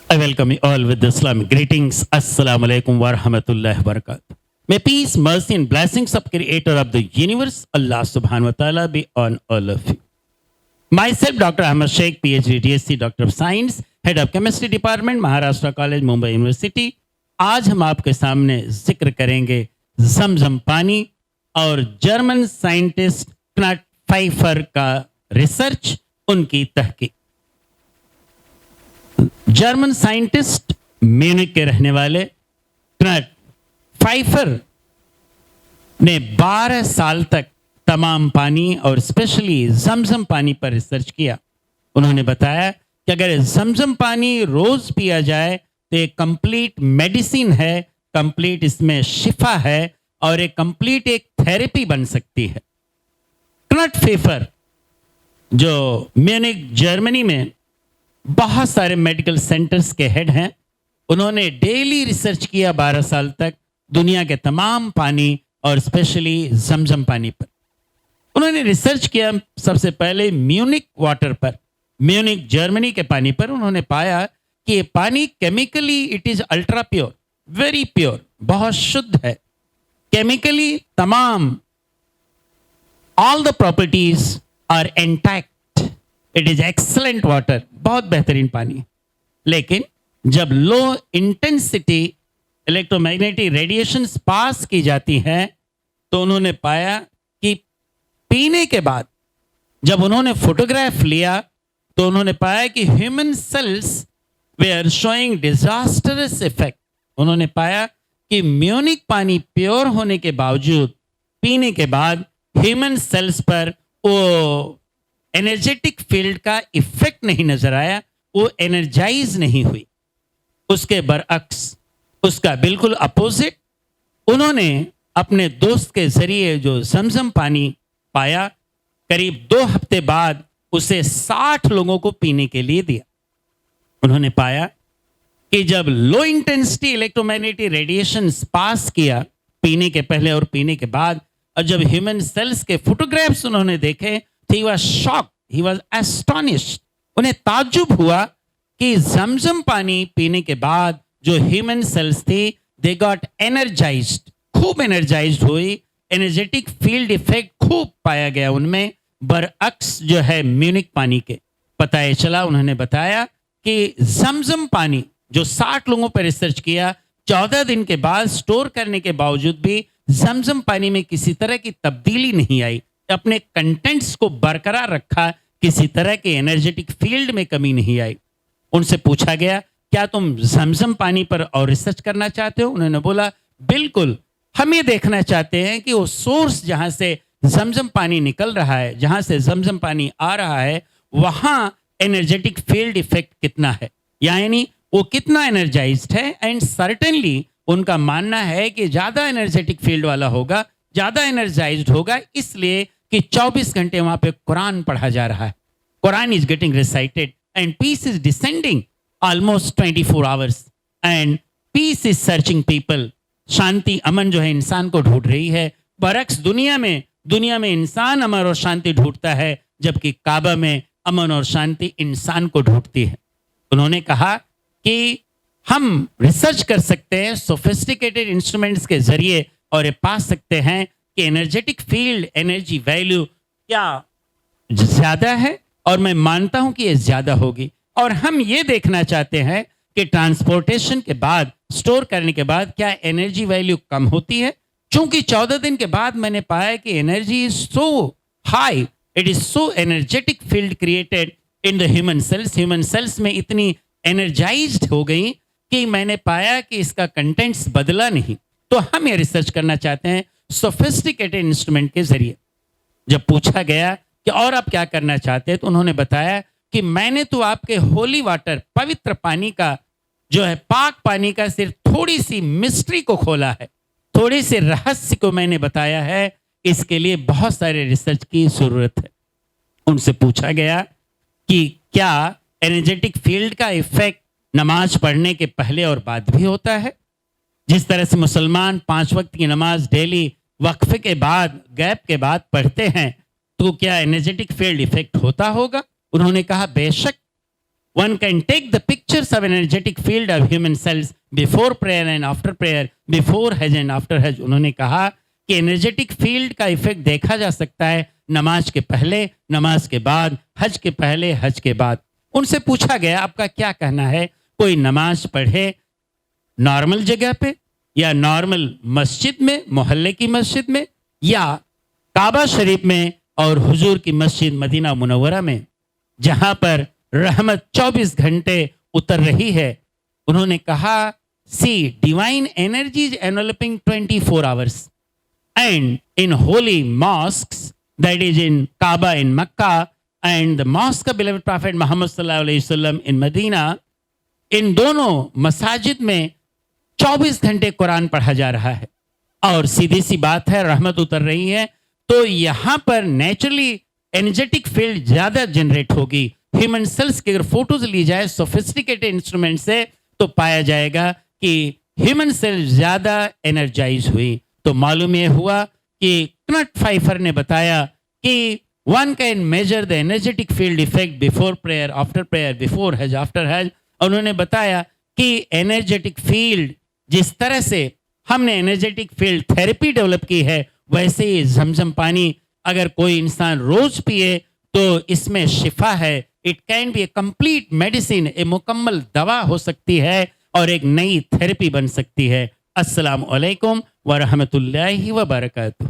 I welcome you all with the Islamic greetings. Assalamu alaikum wa rahmatullahi wa barakatuh. May peace, mercy, and blessings of Creator of the universe, Allah subhanahu wa ta'ala, be on all of you. Myself, Dr. Ahmed Sheikh, PhD, DSc, Doctor of Science, Head of Chemistry Department, Maharashtra College, Mumbai University. आज हम आपके सामने जिक्र करेंगे जमजम पानी और German scientist क्नट fifer का research, उनकी तहकीक। जर्मन साइंटिस्ट म्यूनिक के रहने वाले क्नट फाइफर ने 12 साल तक तमाम पानी और स्पेशली जमजम पानी पर रिसर्च किया। उन्होंने बताया कि अगर जमजम पानी रोज पिया जाए तो एक कंप्लीट मेडिसिन है, कंप्लीट इसमें शिफा है और एक कंप्लीट एक थेरेपी बन सकती है। क्नट फाइफर जो म्यूनिक जर्मनी में बहुत सारे मेडिकल सेंटर्स के हेड हैं, उन्होंने डेली रिसर्च किया 12 साल तक दुनिया के तमाम पानी और स्पेशली जमजम पानी पर। उन्होंने रिसर्च किया सबसे पहले म्यूनिक वाटर पर, म्यूनिक जर्मनी के पानी पर। उन्होंने पाया कि ये पानी chemically it is ultra pure, very pure, बहुत शुद्ध है। केमिकली तमाम all the properties are intact, it is excellent water, बहुत बेहतरीन पानी। लेकिन जब low intensity electromagnetic radiations pass की जाती हैं तो उन्होंने पाया कि पीने के बाद जब उन्होंने फोटोग्राफ लिया तो उन्होंने पाया कि human cells were showing disastrous effect. उन्होंने पाया कि म्यूनिक पानी प्योर होने के बावजूद पीने के बाद ह्यूमन सेल्स पर वो एनर्जेटिक फील्ड का इफेक्ट नहीं नजर आया, वो एनर्जाइज नहीं हुई। उसके बरअक्स, उसका बिल्कुल अपोजिट, उन्होंने अपने दोस्त के जरिए जो जमजम पानी पाया, करीब 2 हफ्ते बाद उसे 60 लोगों को पीने के लिए दिया। उन्होंने पाया कि जब लो इंटेंसिटी इलेक्ट्रोमैग्नेटिक रेडिएशन पास किया पीने के पहले और पीने के बाद, और जब ह्यूमन सेल्स के फोटोग्राफ्स उन्होंने देखे, he was shocked, he was astonished। उन्हें ताज्जुब हुआ कि जमजम पानी पीने के बाद जो ह्यूमन सेल्स थी दे गॉट एनर्जाइज्ड, खूब एनर्जाइज्ड हुई, एनर्जेटिक फील्ड इफेक्ट खूब पाया गया उनमें, बरअक्स जो है म्यूनिक पानी के। पता ये चला, उन्होंने बताया कि जमजम पानी जो 60 लोगों पर रिसर्च किया, 14 दिन के बाद स्टोर करने के बावजूद भी जमजम पानी में किसी तरह की तब्दीली नहीं आई, अपने कंटेंट्स को बरकरार रखा, किसी तरह के एनर्जेटिक फील्ड में कमी नहीं आई। उनसे पूछा गया क्या तुम जमजम पानी पर और रिसर्च करना चाहते हो? उन्होंने बोला बिल्कुल, हम ये देखना चाहते हैं कि वो सोर्स जहां से जमजम पानी निकल रहा है, जहां से जमजम पानी आ रहा है, वहां एनर्जेटिक फील्ड इफेक्ट कितना है, यानी वो कितना एनर्जाइज्ड है। एंड सर्टेनली उनका मानना है कि ज्यादा एनर्जेटिक फील्ड वाला होगा, ज्यादा एनर्जाइज्ड होगा, इसलिए कि 24 घंटे वहां पे कुरान पढ़ा जा रहा है, Quran is getting recited and peace is descending almost 24 hours and peace is searching people. शांति, अमन जो है इंसान को ढूंढ रही है। बरक्स दुनिया में इंसान अमन और शांति ढूंढता है, जबकि काबा में अमन और शांति इंसान को ढूंढती है। उन्होंने कहा कि हम रिसर्च कर सकते हैं सोफिस्टिकेटेड इंस्ट्रूमेंट्स के जरिए और ये पा सकते हैं कि एनर्जेटिक फील्ड, एनर्जी वैल्यू क्या ज्यादा है, और मैं मानता हूं कि ये ज्यादा होगी। और हम ये देखना चाहते हैं कि ट्रांसपोर्टेशन के बाद, स्टोर करने के बाद क्या एनर्जी वैल्यू कम होती है। चूंकि 14 दिन के बाद मैंने पाया कि energy is so high, it is so energetic field created in the human cells, human cells में इतनी एनर्जाइज्ड हो गई कि मैंने पाया कि इसका कंटेंट्स बदला नहीं। तो हम ये रिसर्च करना चाहते हैं सोफिस्टिकेटेड इंस्ट्रूमेंट के जरिए। जब पूछा गया कि और आप क्या करना चाहते हैं, तो उन्होंने बताया कि मैंने तो आपके होली वाटर, पवित्र पानी का जो है, पाक पानी का सिर्फ थोड़ी सी मिस्ट्री को खोला है, थोड़ी सी रहस्य को मैंने बताया है, इसके लिए बहुत सारे रिसर्च की जरूरत है। उनसे पूछा गया कि क्या एनर्जेटिक फील्ड का इफेक्ट नमाज पढ़ने के पहले और बाद भी होता है? जिस तरह से मुसलमान 5 वक्त की नमाज डेली वक्फे के बाद, गैप के बाद पढ़ते हैं, तो क्या एनर्जेटिक फील्ड इफेक्ट होता होगा? उन्होंने कहा बेशक one can take the pictures of energetic field of human cells before prayer and after prayer, before Hajj and after Hajj. उन्होंने कहा कि एनर्जेटिक फील्ड का इफेक्ट देखा जा सकता है नमाज के पहले, नमाज के बाद, हज के पहले, हज के बाद. उनसे पूछा गया आपका क्या कहना है, कोई नमाज पढ़े नॉर्मल जगह पे या नॉर्मल मस्जिद में, मोहल्ले की मस्जिद में, या काबा शरीफ में और हुजूर की मस्जिद मदीना मुनव्वरा में जहां पर रहमत 24 घंटे उतर रही है. उन्होंने कहा she divine energies enveloping 24 hours and in holy mosques that is in Kaaba in Mecca and the mosque of beloved prophet Muhammad सल्लल्लाहु अलैहि वसल्लम इन मदीना, इन दोनों मसाजिद में 24 घंटे कुरान पढ़ा जा रहा है. और सीधी सी बात है, रहमत उतर रही है तो यहां पर नेचुरली एनर्जेटिक फील्ड ज्यादा जनरेट होगी. ह्यूमन सेल्स की अगर फोटोज ली जाए सोफिस्टिकेटेड इंस्ट्रूमेंट से तो पाया जाएगा कि ह्यूमन सेल ज्यादा एनर्जाइज हुई. तो मालूम यह हुआ कि क्नट फाइफर ने बताया कि one can measure the energetic field effect before prayer, after prayer, before हज, आफ्टर हज. उन्होंने बताया कि एनर्जेटिक फील्ड जिस तरह से हमने एनर्जेटिक फील्ड थेरेपी डेवलप की है वैसे ही जमजम पानी अगर कोई इंसान रोज पिए तो इसमें शिफा है. It can be a complete medicine, a मुकम्मल दवा हो सकती है और एक नई थेरेपी बन सकती है. अस्सलाम वालेकुम व रहमतुल्लाहि व बरकातहू.